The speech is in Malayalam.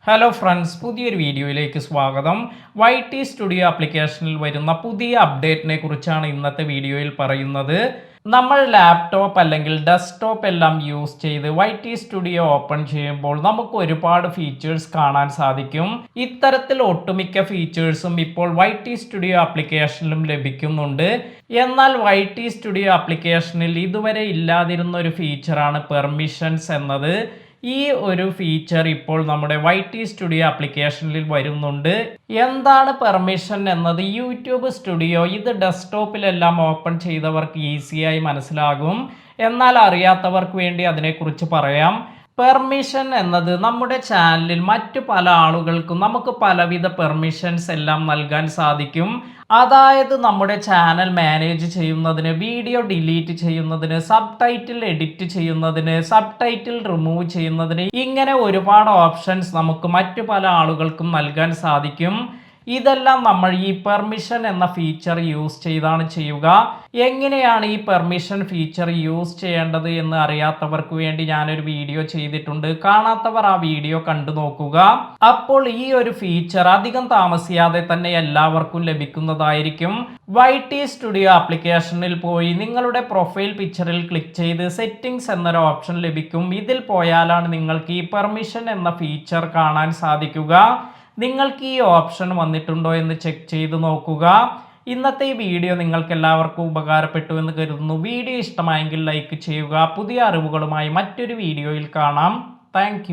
ഹലോ ഫ്രണ്ട്സ്, പുതിയൊരു വീഡിയോയിലേക്ക് സ്വാഗതം. YT സ്റ്റുഡിയോ ആപ്ലിക്കേഷനിൽ വരുന്ന പുതിയ അപ്ഡേറ്റിനെ കുറിച്ചാണ് ഇന്നത്തെ വീഡിയോയിൽ പറയുന്നത്. നമ്മൾ ലാപ്ടോപ്പ് അല്ലെങ്കിൽ ഡെസ്ക്ടോപ്പ് എല്ലാം യൂസ് ചെയ്ത് YT സ്റ്റുഡിയോ ഓപ്പൺ ചെയ്യുമ്പോൾ നമുക്ക് ഒരുപാട് ഫീച്ചേഴ്സ് കാണാൻ സാധിക്കും. ഇത്തരത്തിൽ ഒട്ടുമിക്ക ഫീച്ചേഴ്സും ഇപ്പോൾ YT സ്റ്റുഡിയോ ആപ്ലിക്കേഷനിലും ലഭിക്കുന്നുണ്ട്. എന്നാൽ YT സ്റ്റുഡിയോ ആപ്ലിക്കേഷനിൽ ഇതുവരെ ഇല്ലാതിരുന്ന ഒരു ഫീച്ചറാണ് പെർമിഷൻസ് എന്നത്. ഈ ഒരു ഫീച്ചർ ഇപ്പോൾ നമ്മുടെ YT സ്റ്റുഡിയോ ആപ്ലിക്കേഷനിൽ വരുന്നുണ്ട്. എന്താണ് പെർമിഷൻ എന്നത് യൂട്യൂബ് സ്റ്റുഡിയോ ഇത് ഡെസ്ക്ടോപ്പിലെല്ലാം ഓപ്പൺ ചെയ്തവർക്ക് ഈസിയായി മനസ്സിലാകും. എന്നാൽ അറിയാത്തവർക്ക് വേണ്ടി അതിനെക്കുറിച്ച് പറയാം. പെർമിഷൻ എന്നത് നമ്മുടെ ചാനലിൽ മറ്റു പല ആളുകൾക്കും നമുക്ക് പലവിധ പെർമിഷൻസ് എല്ലാം നൽകാൻ സാധിക്കും. അതായത് നമ്മുടെ ചാനൽ മാനേജ് ചെയ്യുന്നതിന്, വീഡിയോ ഡിലീറ്റ് ചെയ്യുന്നതിന്, സബ് ടൈറ്റിൽ എഡിറ്റ് ചെയ്യുന്നതിന്, സബ് ടൈറ്റിൽ റിമൂവ് ചെയ്യുന്നതിന്, ഇങ്ങനെ ഒരുപാട് ഓപ്ഷൻസ് നമുക്ക് മറ്റു പല ആളുകൾക്കും നൽകാൻ സാധിക്കും. ഇതെല്ലാം നമ്മൾ ഈ പെർമിഷൻ എന്ന ഫീച്ചർ യൂസ് ചെയ്താണ് ചെയ്യുക. എങ്ങനെയാണ് ഈ പെർമിഷൻ ഫീച്ചർ യൂസ് ചെയ്യേണ്ടത് എന്ന് അറിയാത്തവർക്ക് വേണ്ടി ഞാനൊരു വീഡിയോ ചെയ്തിട്ടുണ്ട്. കാണാത്തവർ ആ വീഡിയോ കണ്ടു നോക്കുക. അപ്പോൾ ഈ ഒരു ഫീച്ചർ അധികം താമസിയാതെ തന്നെ എല്ലാവർക്കും ലഭിക്കുന്നതായിരിക്കും. YT സ്റ്റുഡിയോ ആപ്ലിക്കേഷനിൽ പോയി നിങ്ങളുടെ പ്രൊഫൈൽ പിക്ചറിൽ ക്ലിക്ക് ചെയ്ത് സെറ്റിംഗ്സ് എന്നൊരു ഓപ്ഷൻ ലഭിക്കും. ഇതിൽ പോയാലാണ് നിങ്ങൾക്ക് ഈ പെർമിഷൻ എന്ന ഫീച്ചർ കാണാൻ സാധിക്കുക. നിങ്ങൾക്ക് ഈ ഓപ്ഷൻ വന്നിട്ടുണ്ടോ എന്ന് ചെക്ക് ചെയ്ത് നോക്കുക. ഇന്നത്തെ ഈ വീഡിയോ നിങ്ങൾക്ക് എല്ലാവർക്കും ഉപകാരപ്പെട്ടു എന്ന് കരുതുന്നു. വീഡിയോ ഇഷ്ടമായെങ്കിൽ ലൈക്ക് ചെയ്യുക. പുതിയ അറിവുകളുമായി മറ്റൊരു വീഡിയോയിൽ കാണാം. താങ്ക്